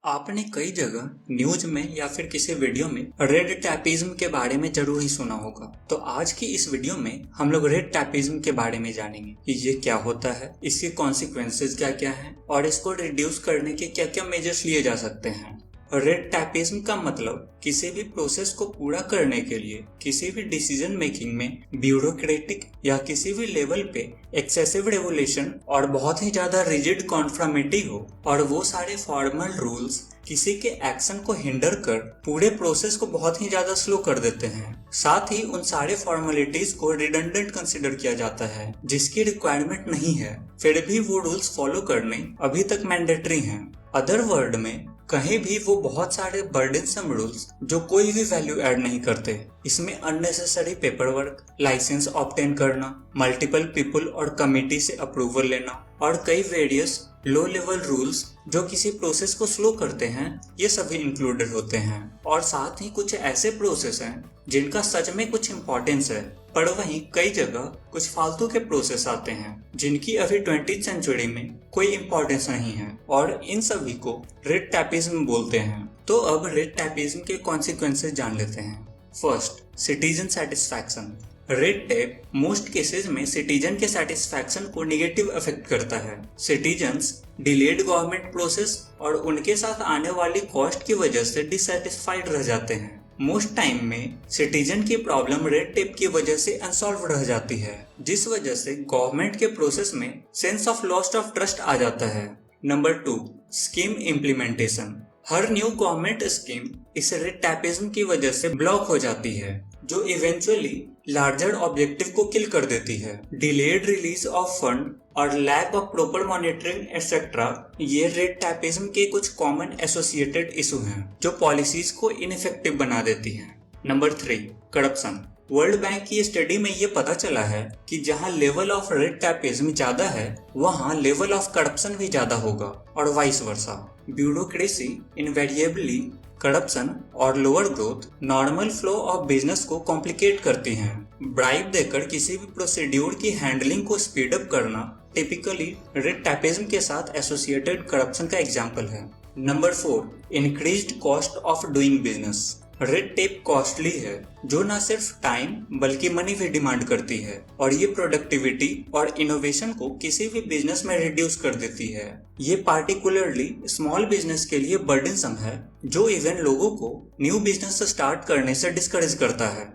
आपने कई जगह न्यूज में या फिर किसी वीडियो में रेड टैपिज्म के बारे में जरूर ही सुना होगा। तो आज की इस वीडियो में हम लोग रेड टैपिज्म के बारे में जानेंगे कि ये क्या होता है, इसके कॉन्सिक्वेंसेस क्या क्या हैं और इसको रिड्यूस करने के क्या क्या मेजर्स लिए जा सकते हैं। रेड टैपिज्म का मतलब किसी भी प्रोसेस को पूरा करने के लिए किसी भी डिसीजन मेकिंग में ब्यूरोक्रेटिक या किसी भी लेवल पे एक्सेसिव रेगुलेशन और बहुत ही ज्यादा रिजिड कॉन्फर्मिटी हो और वो सारे फॉर्मल रूल्स किसी के एक्शन को हिंडर कर पूरे प्रोसेस को बहुत ही ज्यादा स्लो कर देते हैं। साथ ही उन सारे फॉर्मेलिटीज को रिडंडेंट कंसिडर किया जाता है जिसकी रिक्वायरमेंट नहीं है, फिर भी वो रूल्स फॉलो करने अभी तक मैंडेटरी हैं। अदर वर्ड में कहीं भी वो बहुत सारे बर्डनसम रूल्स जो कोई भी वैल्यू ऐड नहीं करते। इसमें unnecessary paper work, licence obtain करना, मल्टीपल पीपल और कमिटी से अप्रूवल लेना और कई वेरियस लो लेवल रूल्स जो किसी प्रोसेस को स्लो करते हैं, ये सभी इंक्लूडेड होते हैं। और साथ ही कुछ ऐसे प्रोसेस हैं जिनका सच में कुछ इम्पोर्टेंस है, पर वहीं कई जगह कुछ फालतू के प्रोसेस आते हैं जिनकी अभी 20th सेंचुरी में कोई इम्पोर्टेंस नहीं है और इन सभी को रेड टैपिज्म बोलते हैं। तो अब रेड टैपिज्म के कॉन्सिक्वेंसेस जान लेते हैं। First, citizen satisfaction. Red tape most cases में सिटीजन के सेटिस्फैक्शन को निगेटिव अफेक्ट करता है। सिटीजन्स डिलेड गवर्नमेंट प्रोसेस और उनके साथ आने वाली कॉस्ट की वजह से डिससेटिस्फाइड रह जाते हैं। मोस्ट टाइम में सिटीजन की प्रॉब्लम रेड टेप की वजह से अनसॉल्व रह जाती है, जिस वजह से गवर्नमेंट के प्रोसेस में sense of lost of trust आ जाता है। Number 2, scheme implementation. हर न्यू गवर्नमेंट स्कीम इस रेड टैपिज्म की वजह से ब्लॉक हो जाती है, जो इवेंचुअली लार्जर ऑब्जेक्टिव को किल कर देती है। डिलेड रिलीज ऑफ फंड और lack of proper monitoring etcetera ये रेड टैपिज्म के कुछ कॉमन एसोसिएटेड इशू हैं जो पॉलिसीज को इनइफेक्टिव बना देती हैं। Number 3, corruption. वर्ल्ड बैंक की स्टडी में ये पता चला है कि जहां लेवल ऑफ रेड टैपिज्म ज्यादा है वहां लेवल ऑफ करप्शन भी ज्यादा होगा और vice versa. Bureaucracy invariably corruption और lower growth normal flow of business को कॉम्प्लिकेट करती हैं। ब्राइब देकर किसी भी प्रोसीड्यूर की हैंडलिंग को स्पीड अप करना टिपिकली रेड टैपिज्म के साथ एसोसिएटेड करप्शन का एग्जाम्पल है। Number 4, increased cost of doing business. Red tape costly है जो न सिर्फ टाइम बल्कि मनी भी डिमांड करती है और ये प्रोडक्टिविटी और इनोवेशन को किसी भी बिजनेस में रिड्यूस कर देती है। ये पार्टिकुलरली स्मॉल बिजनेस के लिए बर्डनसम है जो इवन लोगों को न्यू बिजनेस स्टार्ट करने से डिस्करेज करता है।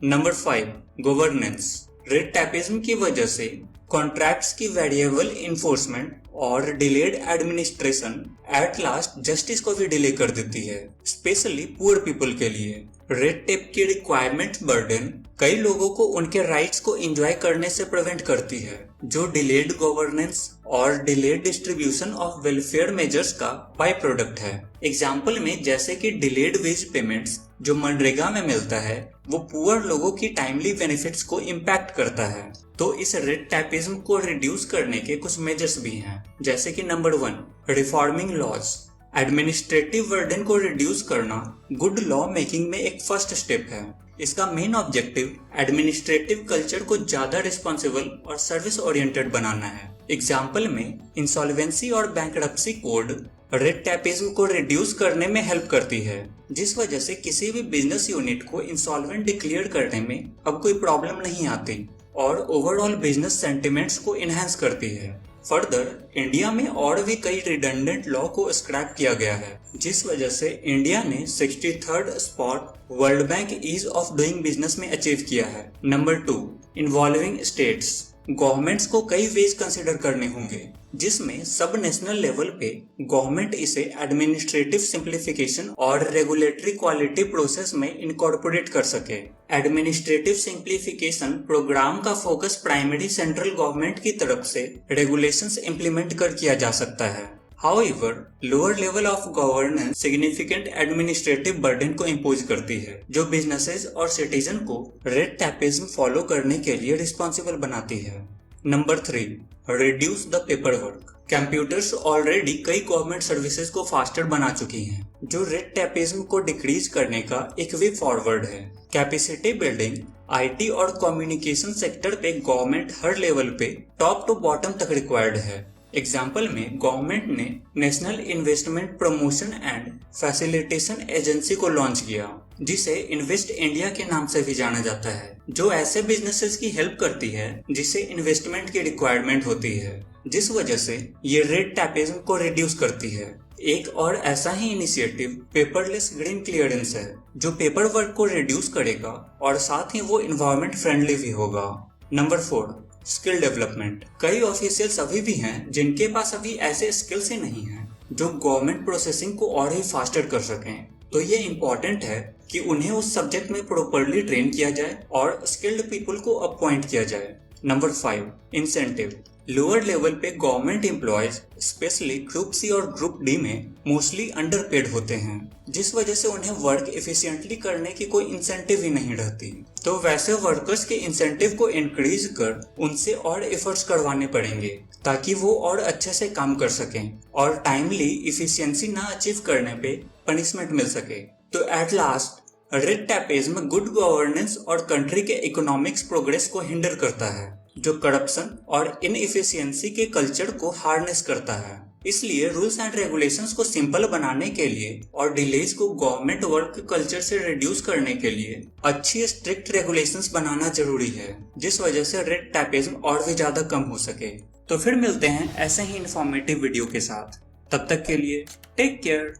Number 5, governance. रेड टैपिज्म की वजह से कॉन्ट्रैक्ट्स की वेरिएबल इन्फोर्समेंट और delayed administration at last justice को भी डिले कर देती है, स्पेशली पुअर पीपल के लिए। रेड टेप की रिक्वायरमेंट बर्डन कई लोगों को उनके राइट्स को एंजॉय करने से प्रिवेंट करती है, जो डिलेड गवर्नेंस और delayed distribution of welfare measures का बाय प्रोडक्ट है। एग्जाम्पल में जैसे कि डिलेड वेज पेमेंट्स जो मनरेगा में मिलता है वो पुअर लोगों की टाइमली बेनिफिट्स को इम्पैक्ट करता है। तो इस रेड टैपिज्म को रिड्यूस करने के कुछ मेजर्स भी हैं, जैसे कि number 1, reforming laws. Administrative burden को रिड्यूस करना गुड लॉ मेकिंग में एक फर्स्ट स्टेप है। इसका मेन ऑब्जेक्टिव एडमिनिस्ट्रेटिव कल्चर को ज्यादा रिस्पॉन्सिबल और सर्विस ओरिएंटेड बनाना है। एग्जाम्पल में इंसॉल्वेंसी और बैंकरप्सी कोड रेड टैपिज्म को रिड्यूस करने में हेल्प करती है, जिस वजह से किसी भी बिजनेस यूनिट को इंसॉल्वेंट डिक्लेयर करने में अब कोई प्रॉब्लम नहीं आती और ओवरऑल बिजनेस सेंटिमेंट्स को इनहेंस करती है। फर्दर इंडिया में और भी कई रिडंडेंट लॉ को स्क्रैप किया गया है, जिस वजह से इंडिया ने 63rd spot world bank ease of doing business में अचीव किया है। Number 2, involving states. गवर्नमेंट्स को कई वेज कंसिडर करने होंगे, जिसमें सब नेशनल लेवल पे गवर्नमेंट इसे एडमिनिस्ट्रेटिव सिंप्लीफिकेशन और रेगुलेटरी क्वालिटी प्रोसेस में इनकॉर्पोरेट कर सके। एडमिनिस्ट्रेटिव सिंप्लीफिकेशन प्रोग्राम का फोकस प्राइमरी सेंट्रल गवर्नमेंट की तरफ से रेगुलेशंस इंप्लीमेंट कर किया जा सकता है। However, lower level of governance significant administrative burden को इम्पोज करती है, जो बिजनेसेस और सिटीजन को रेड टैपिज्म फॉलो करने के लिए रिस्पॉन्सिबल बनाती है। Number 3, reduce the paper work. Computers already कई गवर्नमेंट सर्विसेज को फास्टर बना चुकी हैं, जो रेड टैपिज्म को डिक्रीज करने का एक वे फॉरवर्ड है। कैपेसिटी बिल्डिंग आईटी और कम्युनिकेशन सेक्टर पे गवर्नमेंट हर लेवल पे टॉप टू बॉटम तक रिक्वायर्ड है। एग्जाम्पल में गवर्नमेंट ने national investment promotion and facilitation agency को लॉन्च किया, जिसे इन्वेस्ट इंडिया के नाम से भी जाना जाता है, जो ऐसे बिजनेसेस की हेल्प करती है जिसे इन्वेस्टमेंट की रिक्वायरमेंट होती है, जिस वजह से ये रेड टैपिज्म को रिड्यूस करती है। एक और ऐसा ही इनिशिएटिव पेपरलेस ग्रीन क्लियरेंस है, जो पेपर वर्क को रिड्यूस करेगा और साथ ही वो इन्वायरमेंट फ्रेंडली भी होगा। Number 4, skill development. कई ऑफिशियल्स अभी भी हैं जिनके पास अभी ऐसे स्किल्स ही नहीं हैं जो गवर्नमेंट प्रोसेसिंग को और ही फास्टर कर सकें। तो ये इम्पोर्टेंट है कि उन्हें उस सब्जेक्ट में प्रॉपरली ट्रेन किया जाए और स्किल्ड पीपल को अपॉइंट किया जाए। Number 5, incentive. लोअर लेवल पे government employees specially group C और ग्रुप डी में मोस्टली अंडरपेड होते हैं, जिस वजह से उन्हें वर्क एफिशिएंटली करने की कोई इंसेंटिव ही नहीं रहती। तो वैसे वर्कर्स के इंसेंटिव को इंक्रीज कर उनसे और एफर्ट्स करवाने पड़ेंगे ताकि वो और अच्छे से काम कर सकें और टाइमली इफिशियंसी ना अचीव करने पे पनिशमेंट मिल सके। तो at last red tapism good governance और कंट्री के इकोनॉमिक्स प्रोग्रेस को हिंडर करता है, जो करप्शन और इनएफिशिएंसी के कल्चर को हार्नेस करता है। इसलिए रूल्स एंड रेगुलेशंस को सिंपल बनाने के लिए और डिलेज को गवर्नमेंट वर्क कल्चर से रिड्यूस करने के लिए अच्छी स्ट्रिक्ट रेगुलेशंस बनाना जरूरी है, जिस वजह से रेड टैपिज्म और भी ज्यादा कम हो सके। तो फिर मिलते हैं ऐसे ही इंफॉर्मेटिव वीडियो के साथ। तब तक के लिए टेक केयर।